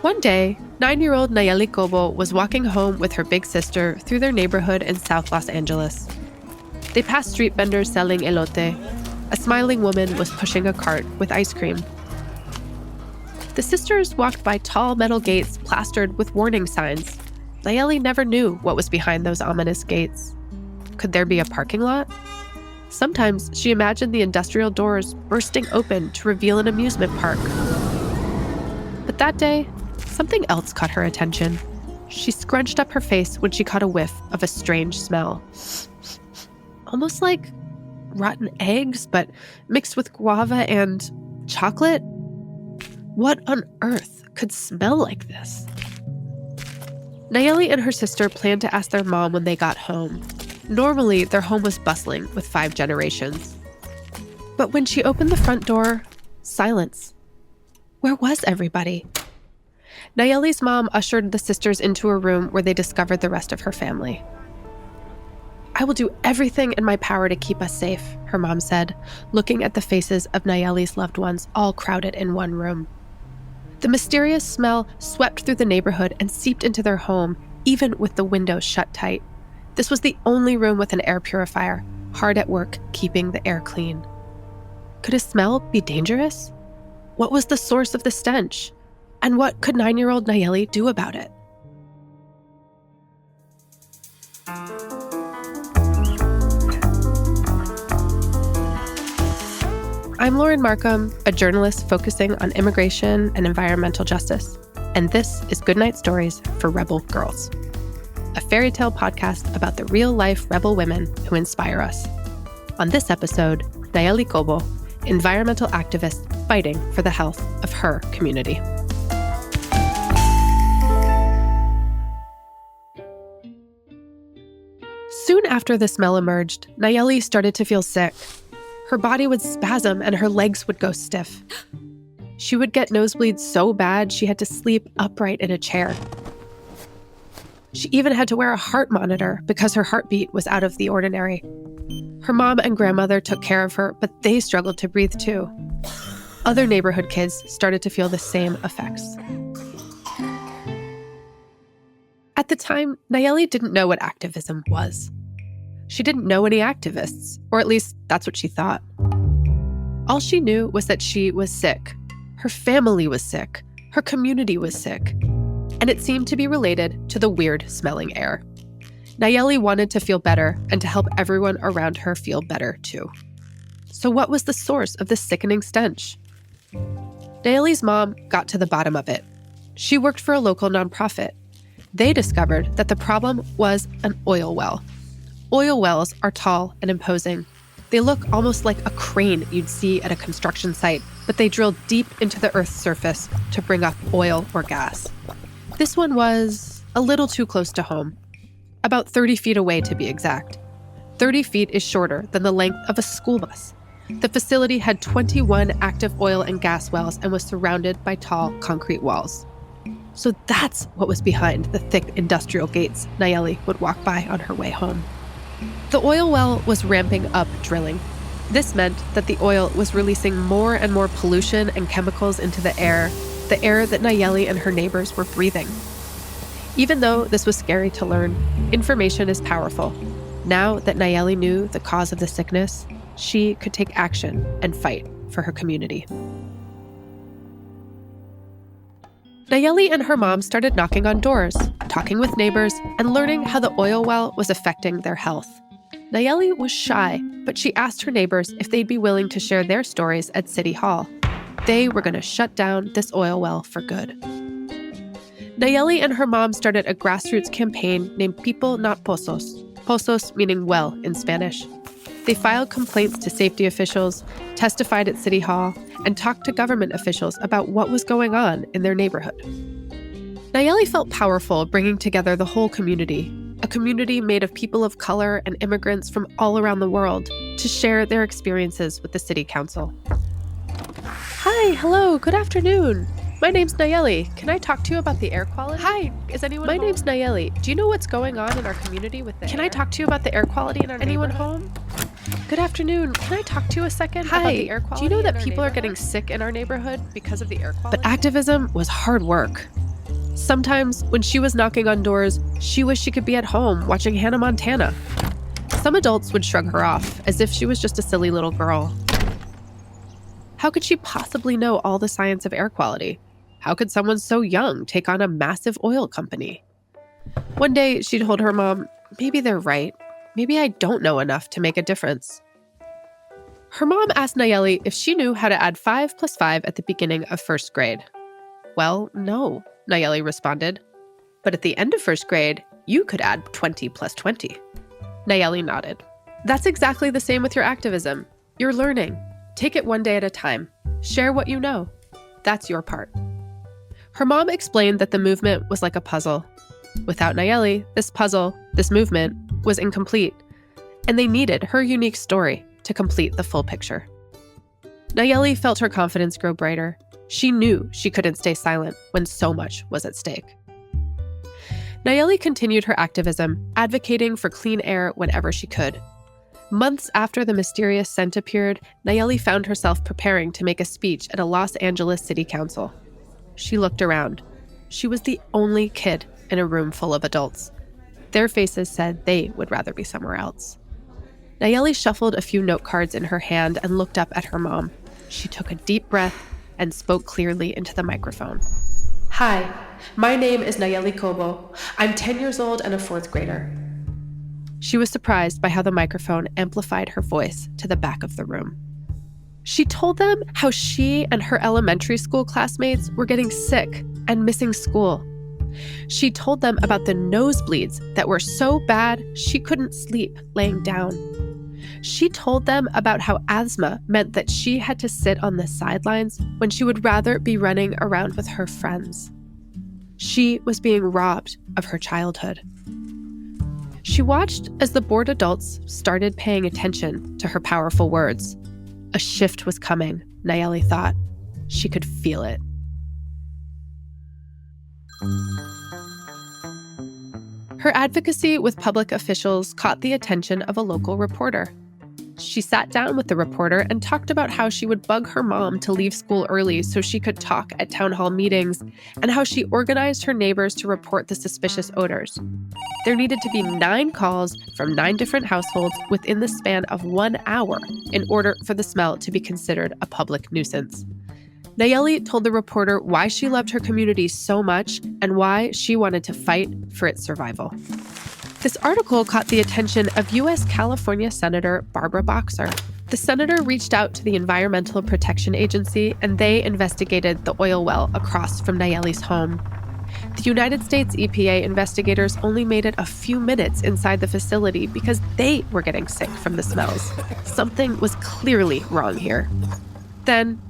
One day, 9-year-old Nalleli Cobo was walking home with her big sister through their neighborhood in South Los Angeles. They passed street vendors selling elote. A smiling woman was pushing a cart with ice cream. The sisters walked by tall metal gates plastered with warning signs. Nalleli never knew what was behind those ominous gates. Could there be a parking lot? Sometimes she imagined the industrial doors bursting open to reveal an amusement park. But that day, something else caught her attention. She scrunched up her face when she caught a whiff of a strange smell. Almost like rotten eggs, but mixed with guava and chocolate? What on earth could smell like this? Nalleli and her sister planned to ask their mom when they got home. Normally, their home was bustling with 5 generations. But when she opened the front door, silence. Where was everybody? Nalleli's mom ushered the sisters into a room where they discovered the rest of her family. "I will do everything in my power to keep us safe," her mom said, looking at the faces of Nalleli's loved ones all crowded in one room. The mysterious smell swept through the neighborhood and seeped into their home, even with the windows shut tight. This was the only room with an air purifier, hard at work keeping the air clean. Could a smell be dangerous? What was the source of the stench? And what could 9-year-old Nalleli do about it? I'm Lauren Markham, a journalist focusing on immigration and environmental justice, and this is Goodnight Stories for Rebel Girls, a fairy tale podcast about the real-life rebel women who inspire us. On this episode, Nalleli Cobo, environmental activist fighting for the health of her community. Soon after the smell emerged, Nalleli started to feel sick. Her body would spasm and her legs would go stiff. She would get nosebleeds so bad she had to sleep upright in a chair. She even had to wear a heart monitor because her heartbeat was out of the ordinary. Her mom and grandmother took care of her, but they struggled to breathe too. Other neighborhood kids started to feel the same effects. At the time, Nalleli didn't know what activism was. She didn't know any activists, or at least that's what she thought. All she knew was that she was sick. Her family was sick. Her community was sick. And it seemed to be related to the weird-smelling air. Nalleli wanted to feel better and to help everyone around her feel better too. So what was the source of this sickening stench? Nalleli's mom got to the bottom of it. She worked for a local nonprofit. They discovered that the problem was an oil well. Oil wells are tall and imposing. They look almost like a crane you'd see at a construction site, but they drill deep into the Earth's surface to bring up oil or gas. This one was a little too close to home, about 30 feet away to be exact. 30 feet is shorter than the length of a school bus. The facility had 21 active oil and gas wells and was surrounded by tall concrete walls. So that's what was behind the thick industrial gates Nalleli would walk by on her way home. The oil well was ramping up drilling. This meant that the oil was releasing more and more pollution and chemicals into the air that Nalleli and her neighbors were breathing. Even though this was scary to learn, information is powerful. Now that Nalleli knew the cause of the sickness, she could take action and fight for her community. Nalleli and her mom started knocking on doors, talking with neighbors, and learning how the oil well was affecting their health. Nalleli was shy, but she asked her neighbors if they'd be willing to share their stories at City Hall. They were going to shut down this oil well for good. Nalleli and her mom started a grassroots campaign named People Not Pozos, pozos meaning well in Spanish. They filed complaints to safety officials, testified at City Hall, and talked to government officials about what was going on in their neighborhood. Nalleli felt powerful bringing together the whole community, a community made of people of color and immigrants from all around the world, to share their experiences with the city council. Hi, hello, good afternoon. My name's Nalleli. Can I talk to you about the air quality? Hi, is anyone home? My name's Nalleli. Do you know what's going on in our community with the air? Can I talk to you about the air quality in our neighborhood? Anyone home? Good afternoon. Can I talk to you a second about the air quality? Do you know that people are getting sick in our neighborhood because of the air quality? But activism was hard work. Sometimes, when she was knocking on doors, she wished she could be at home watching Hannah Montana. Some adults would shrug her off, as if she was just a silly little girl. How could she possibly know all the science of air quality? How could someone so young take on a massive oil company? One day, she told her mom, maybe they're right. Maybe I don't know enough to make a difference. Her mom asked Nalleli if she knew how to add 5 plus 5 at the beginning of first grade. Well, no, Nalleli responded. But at the end of first grade, you could add 20 plus 20. Nalleli nodded. That's exactly the same with your activism. You're learning. Take it one day at a time. Share what you know. That's your part. Her mom explained that the movement was like a puzzle. Without Nalleli, this movement, was incomplete, and they needed her unique story to complete the full picture. Nalleli felt her confidence grow brighter. She knew she couldn't stay silent when so much was at stake. Nalleli continued her activism, advocating for clean air whenever she could. Months after the mysterious scent appeared, Nalleli found herself preparing to make a speech at a Los Angeles City Council. She looked around. She was the only kid in a room full of adults. Their faces said they would rather be somewhere else. Nalleli shuffled a few note cards in her hand and looked up at her mom. She took a deep breath and spoke clearly into the microphone. Hi, my name is Nalleli Cobo. I'm 10 years old and a 4th grader. She was surprised by how the microphone amplified her voice to the back of the room. She told them how she and her elementary school classmates were getting sick and missing school. She told them about the nosebleeds that were so bad she couldn't sleep laying down. She told them about how asthma meant that she had to sit on the sidelines when she would rather be running around with her friends. She was being robbed of her childhood. She watched as the bored adults started paying attention to her powerful words. A shift was coming, Nalleli thought. She could feel it. Her advocacy with public officials caught the attention of a local reporter. She sat down with the reporter and talked about how she would bug her mom to leave school early so she could talk at town hall meetings, and how she organized her neighbors to report the suspicious odors. There needed to be 9 calls from 9 different households within the span of 1 hour in order for the smell to be considered a public nuisance. Nalleli told the reporter why she loved her community so much and why she wanted to fight for its survival. This article caught the attention of U.S. California Senator Barbara Boxer. The senator reached out to the Environmental Protection Agency, and they investigated the oil well across from Nalleli's home. The United States EPA investigators only made it a few minutes inside the facility because they were getting sick from the smells. Something was clearly wrong here. Then,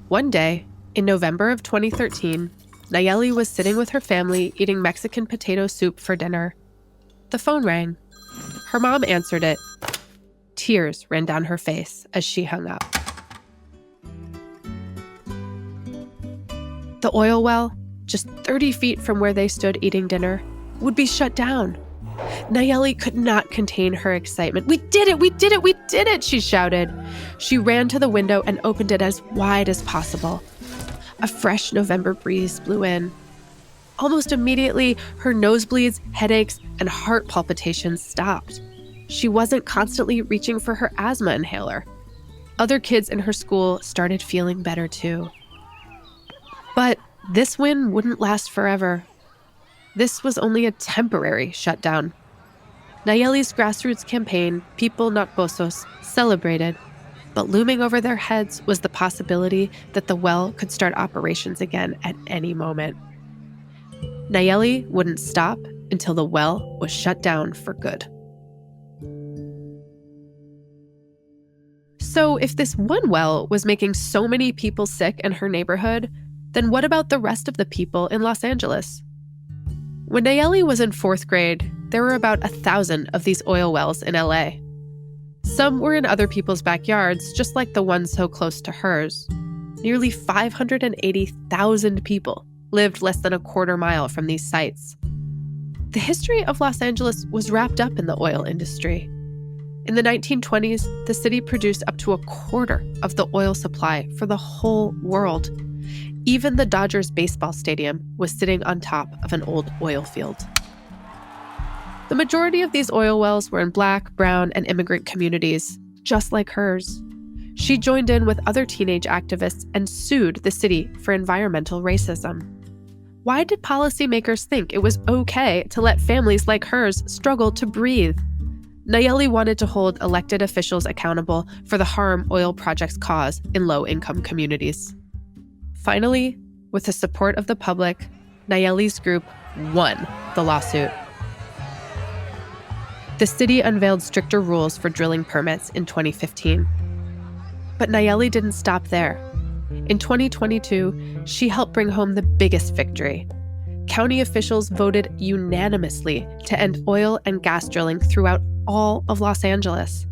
one day, in November of 2013, Nalleli was sitting with her family eating Mexican potato soup for dinner. The phone rang. Her mom answered it. Tears ran down her face as she hung up. The oil well, just 30 feet from where they stood eating dinner, would be shut down. Nalleli could not contain her excitement. We did it! We did it! We did it! She shouted. She ran to the window and opened it as wide as possible. A fresh November breeze blew in. Almost immediately, her nosebleeds, headaches, and heart palpitations stopped. She wasn't constantly reaching for her asthma inhaler. Other kids in her school started feeling better too. But this win wouldn't last forever. This was only a temporary shutdown. Nalleli's grassroots campaign, People Not Pozos, celebrated, but looming over their heads was the possibility that the well could start operations again at any moment. Nalleli wouldn't stop until the well was shut down for good. So if this one well was making so many people sick in her neighborhood, then what about the rest of the people in Los Angeles? When Nalleli was in 4th grade, there were about 1,000 of these oil wells in LA. Some were in other people's backyards, just like the one so close to hers. Nearly 580,000 people lived less than a quarter mile from these sites. The history of Los Angeles was wrapped up in the oil industry. In the 1920s, the city produced up to a quarter of the oil supply for the whole world. Even the Dodgers baseball stadium was sitting on top of an old oil field. The majority of these oil wells were in Black, brown, and immigrant communities, just like hers. She joined in with other teenage activists and sued the city for environmental racism. Why did policymakers think it was okay to let families like hers struggle to breathe? Nalleli wanted to hold elected officials accountable for the harm oil projects cause in low-income communities. Finally, with the support of the public, Nalleli's group won the lawsuit. The city unveiled stricter rules for drilling permits in 2015. But Nalleli didn't stop there. In 2022, she helped bring home the biggest victory. County officials voted unanimously to end oil and gas drilling throughout all of Los Angeles.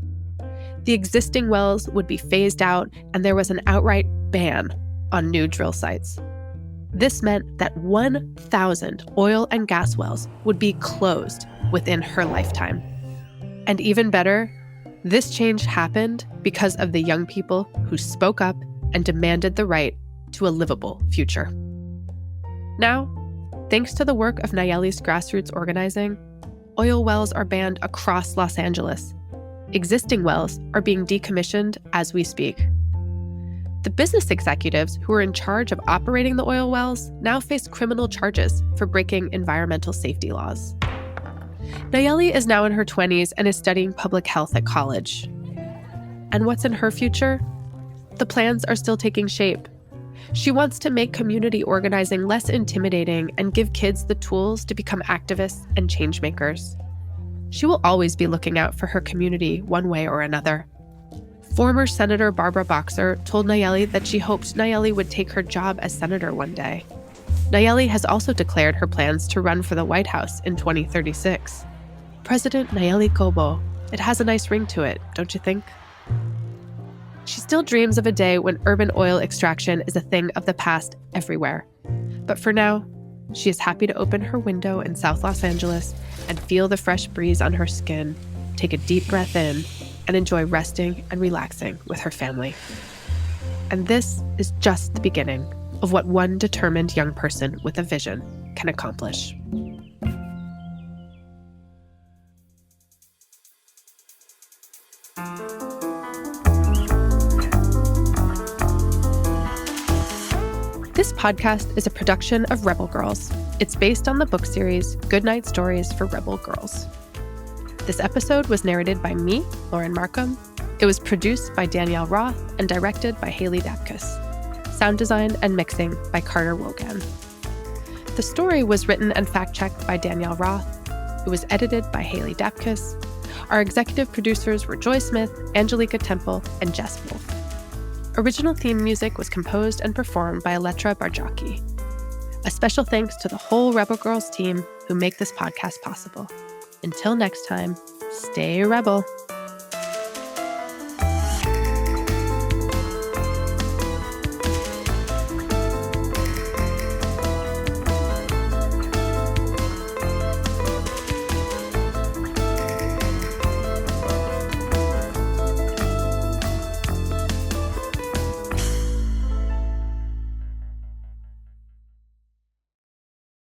The existing wells would be phased out, and there was an outright ban on new drill sites. This meant that 1,000 oil and gas wells would be closed within her lifetime. And even better, this change happened because of the young people who spoke up and demanded the right to a livable future. Now, thanks to the work of Nalleli's grassroots organizing, oil wells are banned across Los Angeles. Existing wells are being decommissioned as we speak. The business executives who were in charge of operating the oil wells now face criminal charges for breaking environmental safety laws. Nalleli is now in her 20s and is studying public health at college. And what's in her future? The plans are still taking shape. She wants to make community organizing less intimidating and give kids the tools to become activists and changemakers. She will always be looking out for her community one way or another. Former Senator Barbara Boxer told Nalleli that she hoped Nalleli would take her job as senator one day. Nalleli has also declared her plans to run for the White House in 2036. President Nalleli Cobo. It has a nice ring to it, don't you think? She still dreams of a day when urban oil extraction is a thing of the past everywhere. But for now, she is happy to open her window in South Los Angeles and feel the fresh breeze on her skin, take a deep breath in, and enjoy resting and relaxing with her family. And this is just the beginning of what one determined young person with a vision can accomplish. This podcast is a production of Rebel Girls. It's based on the book series Goodnight Stories for Rebel Girls. This episode was narrated by me, Lauren Markham. It was produced by Danielle Roth and directed by Haley Dapkus. Sound design and mixing by Carter Wogahn. The story was written and fact-checked by Danielle Roth. It was edited by Haley Dapkus. Our executive producers were Joy Smith, Anjelika Temple, and Jes Wolfe. Original theme music was composed and performed by Elettra Bargiacchi. A special thanks to the whole Rebel Girls team who make this podcast possible. Until next time, stay rebel.